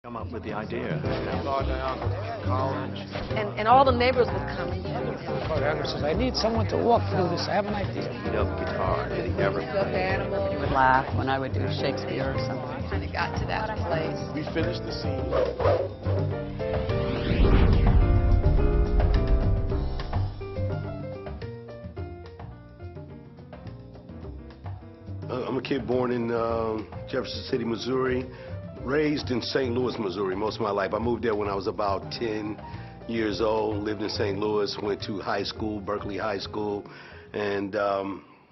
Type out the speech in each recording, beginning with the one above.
Come up with the idea. College. And all the neighbors would come. Choreographer says, I need someone to walk through this. I have an idea. He loved guitar. Did he ever play? He would laugh when I would do Shakespeare or something. Kind of got to that place. We finished the scene. I'm a kid born in Jefferson City, Missouri, raised in St. Louis, Missouri most of my life. I moved there when I was about 10 years old, lived in St. Louis, went to high school, Berkeley High School, and,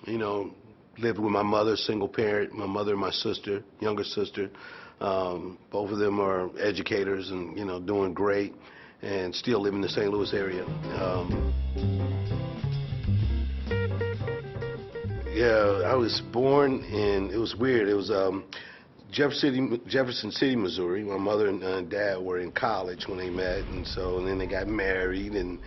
you know, lived with my mother, single parent, my mother and my sister, younger sister. Both of them are educators and, you know, doing great, and still live in the St. Louis area. Yeah, I was born in, it was weird, it was Jefferson City, Missouri. My mother and dad were in college when they met, and then they got married, and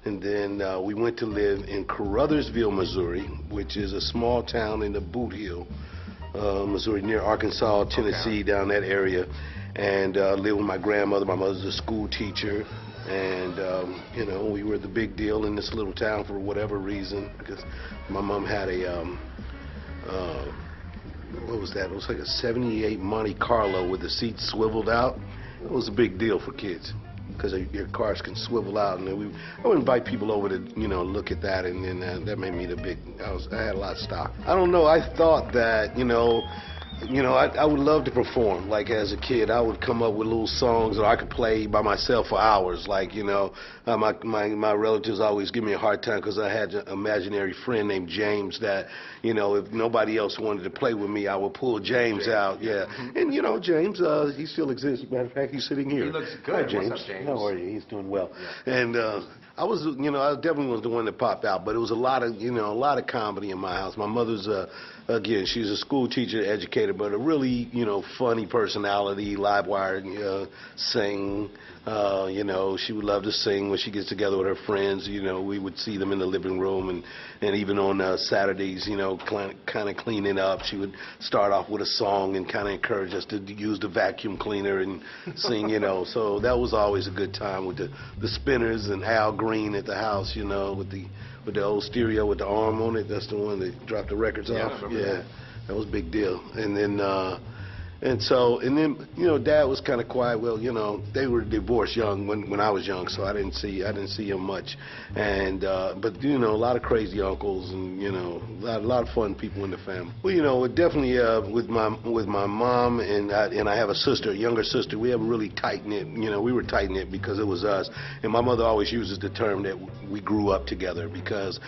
then we went to live in Caruthersville, Missouri, which is a small town in the Boot Heel, Missouri, near Arkansas, Tennessee, down that area, and lived with my grandmother. My mother's a school teacher. And, you know, we were the big deal in this little town for whatever reason, because my mom had a, what was that? It was like a 78 Monte Carlo with the seats swiveled out. It was a big deal for kids, because your cars can swivel out. And I would invite people over to, you know, look at that, and then that made me the big, I had a lot of stock. I don't know, I thought that, you know, I would love to perform. Like, as a kid, I would come up with little songs that I could play by myself for hours. Like, you know, my relatives always give me a hard time because I had an imaginary friend named James that, you know, if nobody else wanted to play with me, I would pull James out. Yeah. And, you know, James, he still exists. Matter of fact, he's sitting here. He looks good. Hi, James. What's up, James? How are you? He's doing well. Yeah. And I was, you know, I definitely was the one that popped out, but it was a lot of, you know, a lot of comedy in my house. My mother's, again, she's a school teacher, educator, but a really, you know, funny personality, live wire, sing. You know, she would love to sing when she gets together with her friends. You know, we would see them in the living room, and even on Saturdays, you know, kind of cleaning up. She would start off with a song and kind of encourage us to use the vacuum cleaner and sing, you know. So that was always a good time with the spinners and Al Green at the house, you know, with the old stereo with the arm on it. That's the one that dropped the records off. Yeah, that was a big deal. And then, you know, Dad was kind of quiet. Well, you know, they were divorced young when I was young, so I didn't see him much. And but you know, a lot of crazy uncles, and you know, a lot of fun people in the family. Well, you know, definitely with my mom and I have a sister, a younger sister. We have a really tight knit. You know, we were tight knit because it was us. And my mother always uses the term that we grew up together, because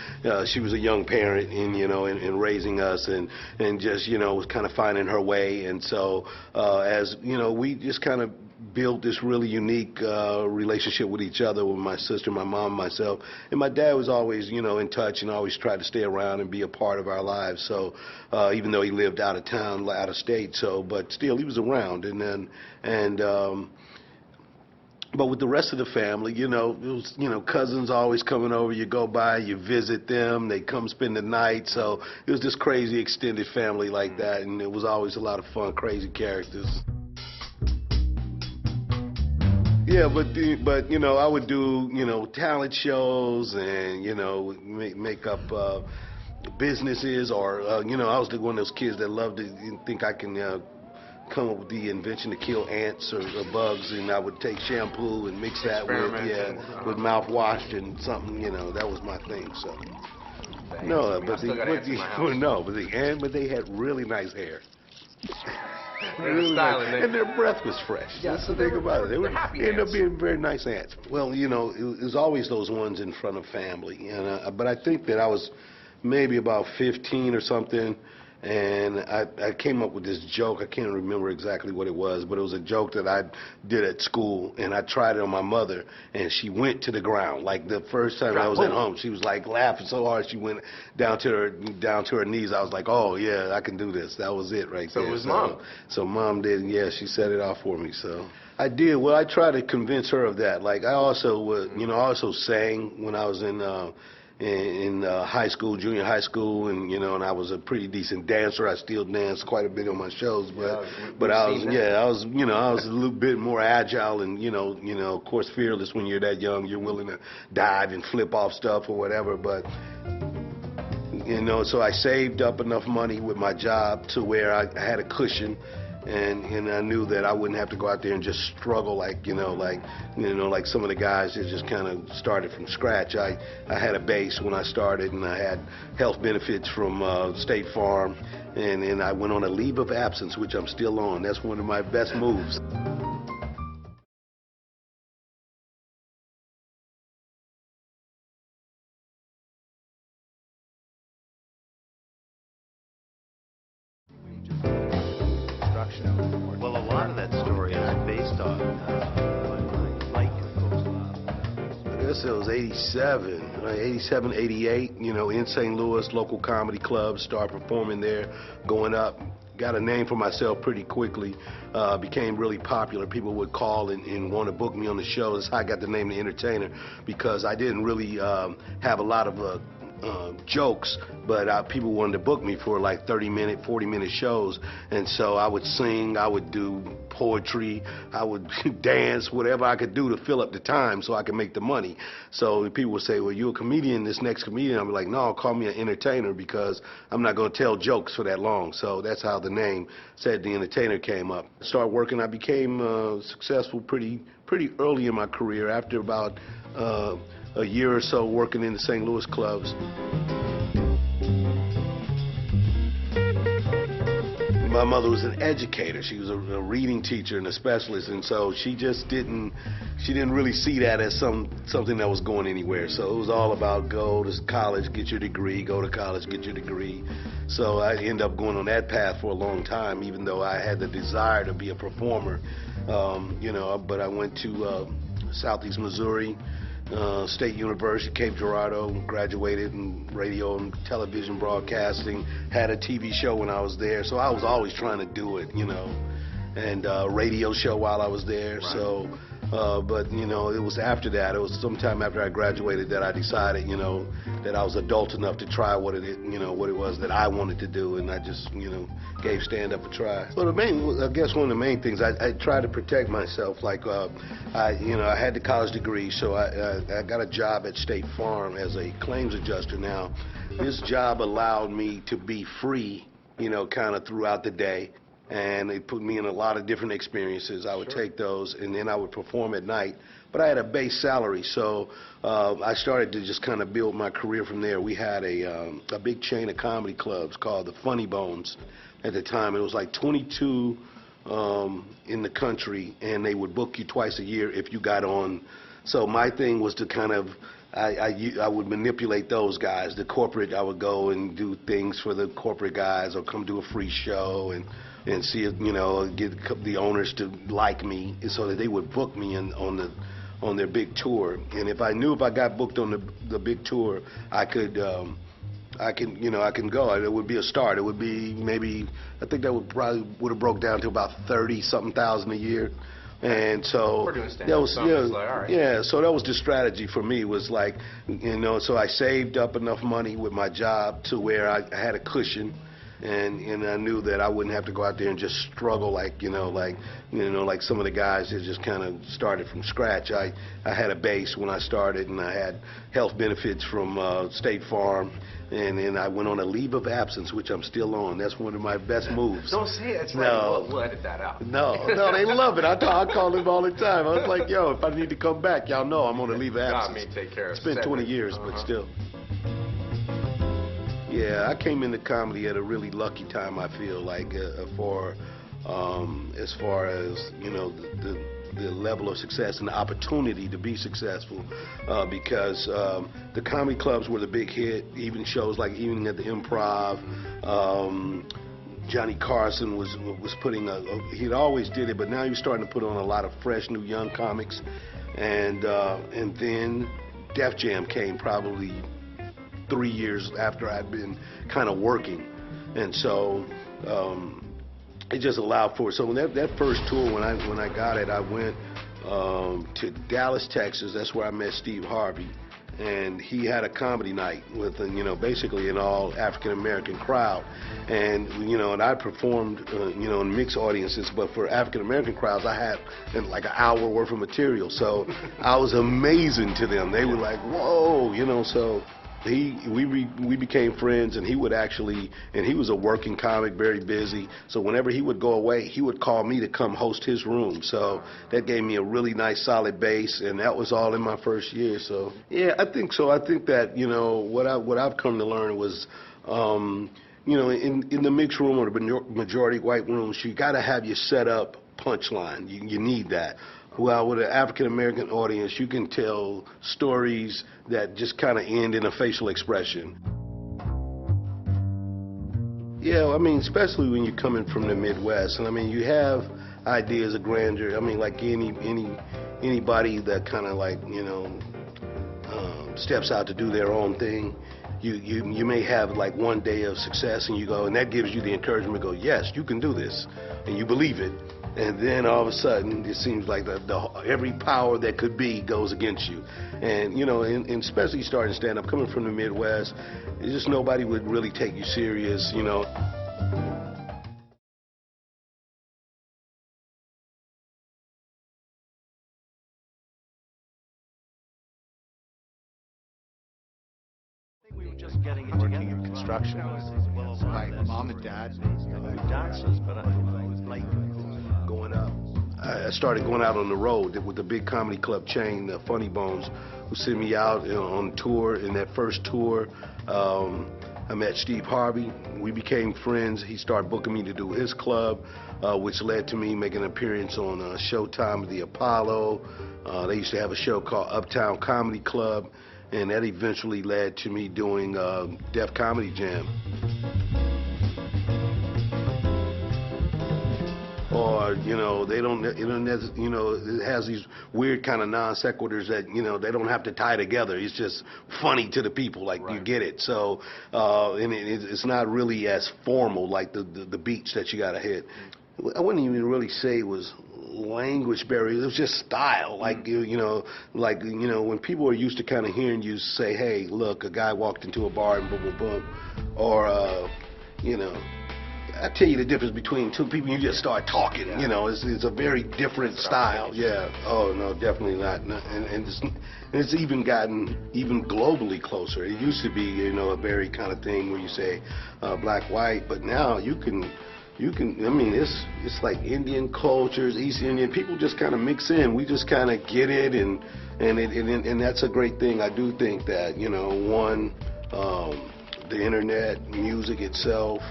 she was a young parent in raising us, and just, you know, was kind of finding her way. And so as you know, we just kind of built this really unique relationship with each other, with my sister, my mom, myself. And my dad was always, you know, in touch and always tried to stay around and be a part of our lives. So even though he lived out of town, out of state, but still he was around. But with the rest of the family, you know, it was, you know, cousins always coming over. You go by, you visit them, they come spend the night. So it was this crazy extended family like that, and it was always a lot of fun, crazy characters. Yeah, but you know, I would do, you know, talent shows, and, you know, make up businesses, or you know, I was one of those kids that loved to think I can come up with the invention to kill ants or bugs, and I would take shampoo and mix that with mouthwash and something, you know. That was my thing. So but they had really nice hair. Really nice. And their breath was fresh. That's the thing about it. They ended up being very nice ants. Well, you know, it was always those ones in front of family, and but I think that I was maybe about 15 or something. And I came up with this joke. I can't remember exactly what it was, but it was a joke that I did at school, and I tried it on my mother, and she went to the ground. Like, the first time I was at home, she was like laughing so hard she went down to her knees. I was like, oh yeah, I can do this. That was it right there. So it was Mom. So Mom did, yeah, she set it off for me. So I did. Well, I tried to convince her of that. Like, I also sang when I was in in high school, junior high school, and and I was a pretty decent dancer. I still dance quite a bit on my shows, but I was I was a little bit more agile and of course fearless when you're that young. You're willing to dive and flip off stuff or whatever, but so I saved up enough money with my job to where I had a cushion. And I knew that I wouldn't have to go out there and just struggle like some of the guys that just kind of started from scratch. I had a base when I started, and I had health benefits from State Farm, and I went on a leave of absence, which I'm still on. That's one of my best moves. Well, a lot of that story is based on light I guess it was 87, 88, in St. Louis, local comedy clubs, started performing there, going up. Got a name for myself pretty quickly, became really popular. People would call and want to book me on the show. That's how I got the name The Entertainer, because I didn't really have a lot of jokes, but people wanted to book me for like 30-minute, 40-minute shows, and so I would sing, I would do poetry, I would dance, whatever I could do to fill up the time so I could make the money. So people would say, well, you're a comedian, this next comedian. I'd be like, no, call me an entertainer, because I'm not going to tell jokes for that long. So that's how the name Said The Entertainer came up. Started working. I became successful pretty early in my career, after about a year or so working in the St. Louis clubs. My mother was an educator. She was a reading teacher and a specialist, and so she didn't really see that as something that was going anywhere. So it was all about go to college, get your degree, go to college, get your degree. So I ended up going on that path for a long time, even though I had the desire to be a performer. But I went to Southeast Missouri State University, Cape Girardeau, graduated in radio and television broadcasting, had a TV show when I was there, so I was always trying to do it, and radio show while I was there. Right. So, but it was after that, it was sometime after I graduated that I decided, that I was adult enough to try what it was that I wanted to do, and I just, gave stand-up a try. Well, I guess one of the main things, I tried to protect myself. Like, I had the college degree, so I got a job at State Farm as a claims adjuster. Now, this job allowed me to be free, kind of throughout the day. And it put me in a lot of different experiences. I would take those, and then I would perform at night. But I had a base salary, so I started to just kind of build my career from there. We had a big chain of comedy clubs called the Funny Bones at the time. It was like 22 in the country, and they would book you twice a year if you got on. So my thing was to kind of, I would manipulate those guys. The corporate, I would go and do things for the corporate guys, or come do a free show and see if, get the owners to like me, so that they would book me on their big tour. And if I knew if I got booked on the big tour, I can go. It would be a start. It would be maybe, I think that would have broke down to about 30-something thousand a year. And so that was, so that was the strategy for me, was like, so I saved up enough money with my job to where I had a cushion. And I knew that I wouldn't have to go out there and just struggle like some of the guys that just kind of started from scratch. I had a base when I started, and I had health benefits from State Farm, and I went on a leave of absence, which I'm still on. That's one of my best moves. Don't say it. It's no. We'll edit that out. No, they love it. I call them all the time. I was like, yo, if I need to come back, y'all know I'm on a leave of absence. Got me. Take care of It's been 20 years, but still. Yeah, I came into comedy at a really lucky time, I feel like, as far as, the level of success and the opportunity to be successful, because the comedy clubs were the big hit, even shows like Evening at the Improv. Johnny Carson was putting he'd always did it, but now he's starting to put on a lot of fresh, new, young comics. And then Def Jam came probably 3 years after I'd been kind of working, and so it just allowed for it. So when that first tour, when I got it, I went to Dallas, Texas. That's where I met Steve Harvey, and he had a comedy night with, basically an all African American crowd, and and I performed, in mixed audiences, but for African American crowds, I had like an hour worth of material, so I was amazing to them. They were like, whoa, so. We became friends, and he would actually, and he was a working comic, very busy, so whenever he would go away, he would call me to come host his room, so that gave me a really nice solid base, and that was all in my first year. So yeah, I think so. I think that what I've come to learn was in the mixed room or the majority white rooms, you got to have your set up punchline. You need that. Well, with an African-American audience, you can tell stories that just kind of end in a facial expression. Yeah, I mean, especially when you're coming from the Midwest, and I mean, you have ideas of grandeur. I mean, like anybody that kind of like, steps out to do their own thing. You may have like one day of success, and you go, and that gives you the encouragement to go, yes, you can do this, and you believe it. And then all of a sudden, it seems like every power that could be goes against you. And, and especially starting stand-up, coming from the Midwest, it's just nobody would really take you serious, We were just getting it Working together. in construction. Well, My mom and dad. dancers, but I was like going up. I started going out on the road with the big comedy club chain, Funny Bones, who sent me out on tour. In that first tour, I met Steve Harvey. We became friends. He started booking me to do his club, which led to me making an appearance on Showtime, The Apollo. They used to have a show called Uptown Comedy Club, and that eventually led to me doing Def Comedy Jam. Or, they don't, it has these weird kind of non sequiturs that, they don't have to tie together. It's just funny to the people, like, right. You get it. So, and it's not really as formal, like the beats that you got to hit. I wouldn't even really say it was language barrier. It was just style. Like, when people are used to kind of hearing you say, hey, look, a guy walked into a bar and boom, boom, boom. Or, I tell you the difference between two people, you just start talking, it's a very different style. Yeah. Oh, no, definitely not. No, and it's even gotten globally closer. It used to be, a very kind of thing where you say black, white, but now you can, I mean, it's like Indian cultures, East Indian, people just kind of mix in. We just kind of get it, and that's a great thing. I do think that, the internet, music itself,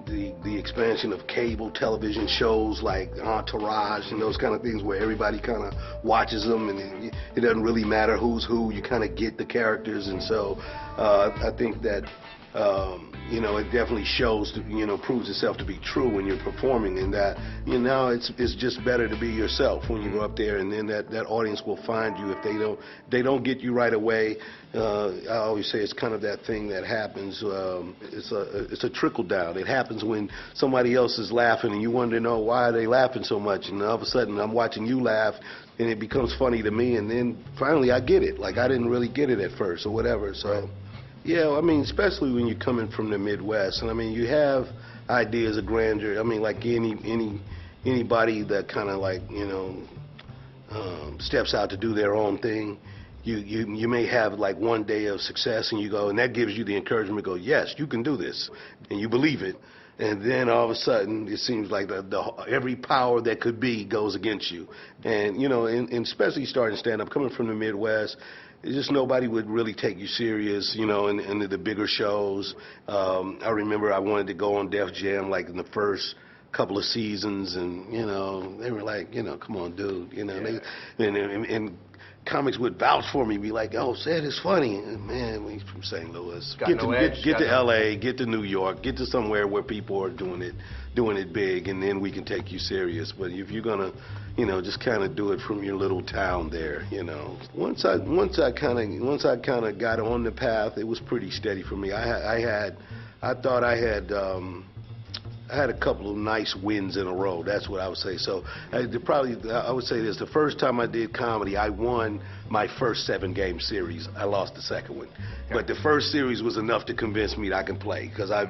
the expansion of cable television shows like Entourage and those kind of things where everybody kind of watches them, and it doesn't really matter who's who. You kind of get the characters, and so I think that it definitely shows, proves itself to be true when you're performing, and that, it's just better to be yourself when you go up there, and then that audience will find you. If they don't get you right away, I always say it's kind of that thing that happens, it's a trickle down. It happens when somebody else is laughing and you wonder, why are they laughing so much, and all of a sudden I'm watching you laugh, and it becomes funny to me, and then finally I get it. Like, I didn't really get it at first or whatever, so. Right. Yeah, I mean, especially when you're coming from the Midwest, and I mean, you have ideas of grandeur. I mean, like anybody that kind of like, steps out to do their own thing. You may have like one day of success, and you go, and that gives you the encouragement to go, yes, you can do this, and you believe it. And then all of a sudden, it seems like every power that could be goes against you. And, and especially starting stand-up, coming from the Midwest, it's just nobody would really take you serious, in the bigger shows. I remember I wanted to go on Def Jam, like, in the first couple of seasons, and, they were like, come on, dude, and comics would vouch for me, be like, oh, Ced is funny. And, man, he's from St. Louis. Get to L.A., get to New York, get to somewhere where people are doing it big, and then we can take you serious. But if you're gonna, just kind of do it from your little town there, Once I kind of got on the path, it was pretty steady for me. I thought I had I had a couple of nice wins in a row. That's what I would say. So I would say this: the first time I did comedy, I won my first 7-game series. I lost the second one, but the first series was enough to convince me that I can play because I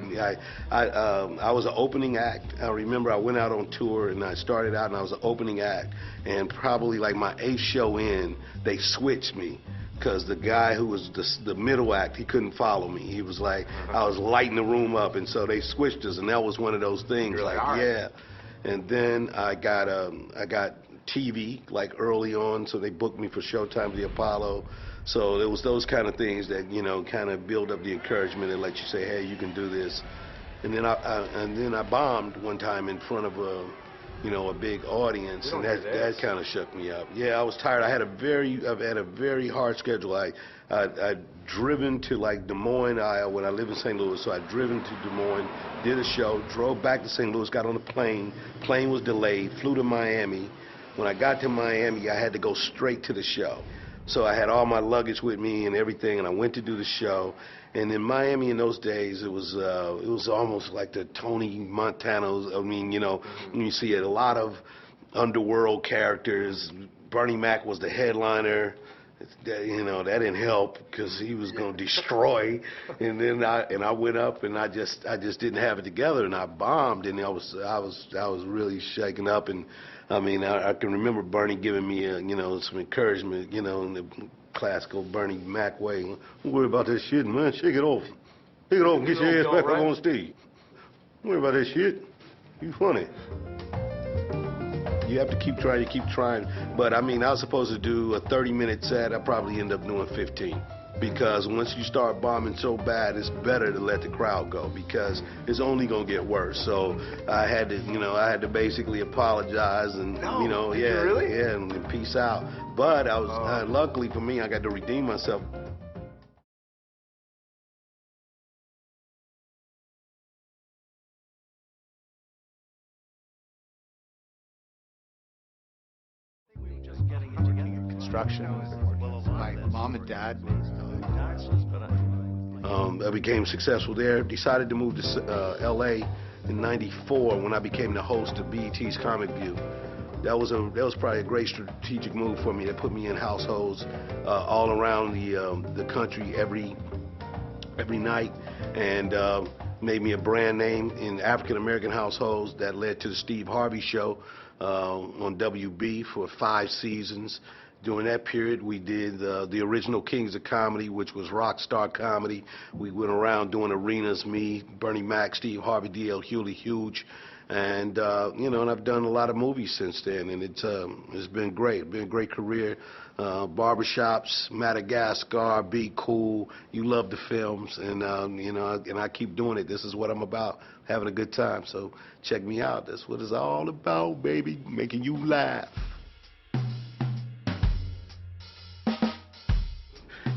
was an opening act. I remember I went out on tour and I started out and I was an opening act, and probably like my 8th show in, they switched me. Because the guy who was the middle act, he couldn't follow me. He was like, I was lighting the room up, and so they switched us, and that was one of those things. You're like, all right. Yeah. And then I got TV like early on, so they booked me for Showtime, the Apollo. So it was those kind of things that kind of build up the encouragement and let you say, hey, you can do this. And then I bombed one time in front of a big audience, and that kind of shook me up. Yeah, I was tired. I've had a very hard schedule. I'd driven to like Des Moines, Iowa, when I lived in St. Louis. So I'd driven to Des Moines, did a show, drove back to St. Louis, got on a plane. Plane was delayed, flew to Miami. When I got to Miami, I had to go straight to the show. So I had all my luggage with me and everything, and I went to do the show. And in Miami in those days, it was almost like the Tony Montanos. I mean, you see a lot of underworld characters. Bernie Mac was the headliner. That didn't help because he was going to destroy. And then I went up and I just didn't have it together, and I bombed, and I was really shaken up. And I mean, I can remember Bernie giving me some encouragement, in the classical Bernie Mac way. Don't worry about that shit, man. Shake it off. Shake it off and get your ass back up on stage. Don't worry about that shit. You funny. You have to keep trying. But I mean, I was supposed to do a 30-minute set. I probably end up doing 15. Because once you start bombing so bad, it's better to let the crowd go because it's only gonna get worse. So I had to basically apologize and and peace out. But I was luckily for me, I got to redeem myself. Construction. My mom and dad. I became successful there. Decided to move to L.A. in '94 when I became the host of BET's Comic View. That was probably a great strategic move for me. That put me in households all around the country every night, and made me a brand name in African American households. That led to the Steve Harvey Show on WB for 5 seasons. During that period, we did the original Kings of Comedy, which was rock star comedy. We went around doing arenas, me, Bernie Mac, Steve Harvey, D.L. Hewley, Huge. And, and I've done a lot of movies since then, and it's been great. It's been a great career. Barbershops, Madagascar, Be Cool. You love the films, and, and I keep doing it. This is what I'm about, having a good time. So check me out. That's what it's all about, baby, making you laugh.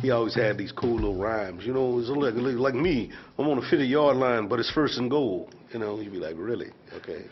He always had these cool little rhymes. It's like me. I'm on the 50-yard line, but it's first and goal. He'd be like, really? Okay.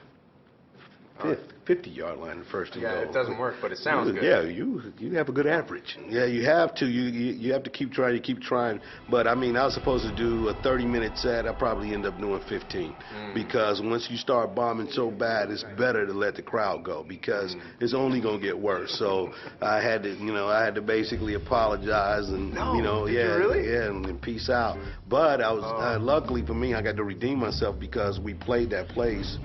50-yard line, first and goal. Yeah, it doesn't work, but it sounds good. Yeah, you have a good average. Yeah, you have to. You have to keep trying. But I mean, I was supposed to do a 30-minute set. I probably end up doing 15 because once you start bombing so bad, it's better to let the crowd go because it's only gonna get worse. So I had to basically apologize and and peace out. But I was luckily for me, I got to redeem myself because we played that place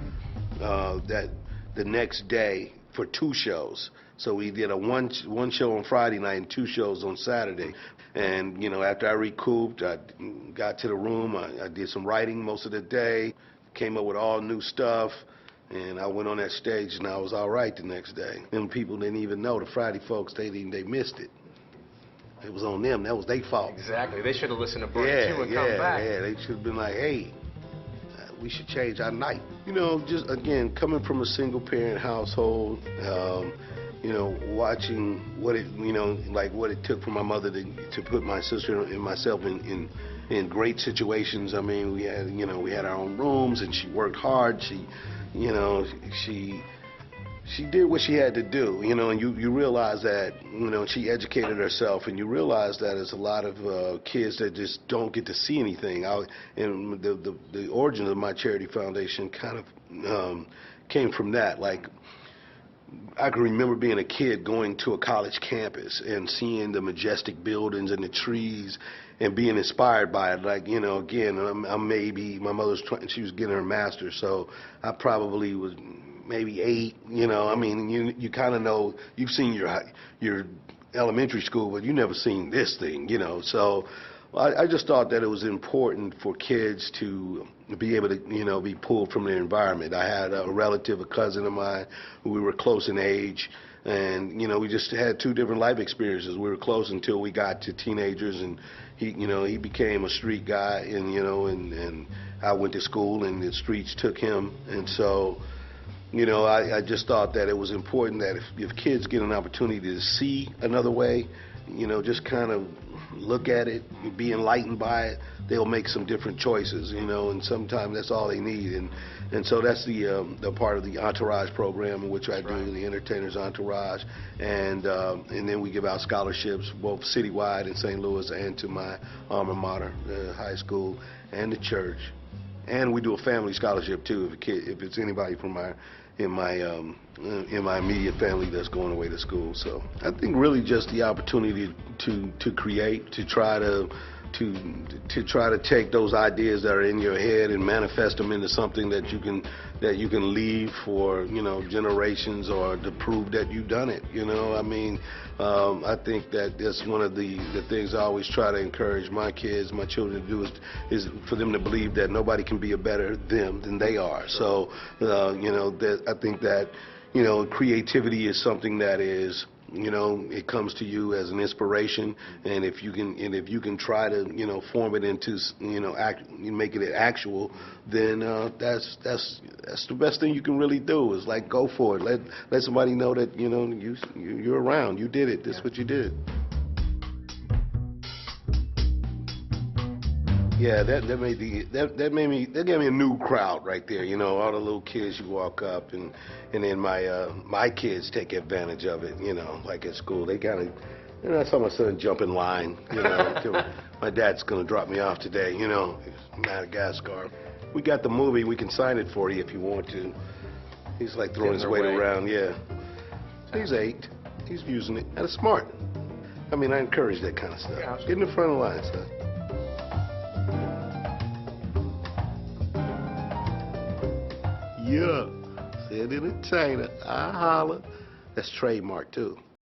the next day for 2 shows. So we did a one show on Friday night and 2 shows on Saturday. And, after I recouped, I got to the room, I did some writing most of the day, came up with all new stuff, and I went on that stage and I was all right the next day. Them people didn't even know. The Friday folks, they missed it. It was on them. That was their fault. Exactly. They should have listened to Bernie too and come back. Yeah, they should have been like, hey, we should change our night. Just again, coming from a single parent household, watching what it took for my mother to put my sister and myself in great situations. I mean, we had our own rooms, and she worked hard. She did what she had to do, and you realize that, she educated herself, and you realize that there's a lot of kids that just don't get to see anything. And the origin of my charity foundation kind of came from that. Like, I can remember being a kid going to a college campus and seeing the majestic buildings and the trees and being inspired by it. Like, you know, again, I'm maybe, my mother's, she was getting her master's, so I probably was maybe 8, you know. I mean, you kind of know, you've seen your elementary school, but you never seen this thing, you know. So I just thought that it was important for kids to be able to, you know, be pulled from their environment. I had a relative, a cousin of mine, who we were close in age, and, you know, we just had 2 different life experiences. We were close until we got to teenagers, and he, you know, he became a street guy, and, you know, and I went to school, and the streets took him. And so, you know, I just thought that it was important that if kids get an opportunity to see another way, you know, just kind of look at it, be enlightened by it, they'll make some different choices, you know, and sometimes that's all they need. And so that's the part of the Entourage program in which I do, the Entertainers Entourage, and then we give out scholarships both citywide in St. Louis and to my alma mater, the high school, and the church. And we do a family scholarship too, if it's anybody from in my immediate family that's going away to school. So I think really just the opportunity to create, to try to take those ideas that are in your head and manifest them into something that you can leave for, you know, generations, or to prove that you've done it. You know, I mean, I think that that's one of the things I always try to encourage my kids, my children to do, is for them to believe that nobody can be a better them than they are. So, you know, I think that, you know, creativity is something that is, you know, it comes to you as an inspiration, and if you can try to, you know, form it into, you know, make it actual, then that's the best thing you can really do, is like go for it. Let somebody know that, you know, you're around, you did it. This is what you did. Yeah, that gave me a new crowd right there. You know, all the little kids, you walk up, and then my kids take advantage of it. You know, like at school, they kind of, you know, I saw my son jump in line. You know, my dad's gonna drop me off today. You know, Madagascar. We got the movie. We can sign it for you if you want to. He's like throwing his weight around. Yeah, he's 8. He's using it. And it's smart. I mean, I encourage that kind of stuff. Yeah. Get in the front of the line, son. Yeah, said entertainer, I holler. That's trademark too.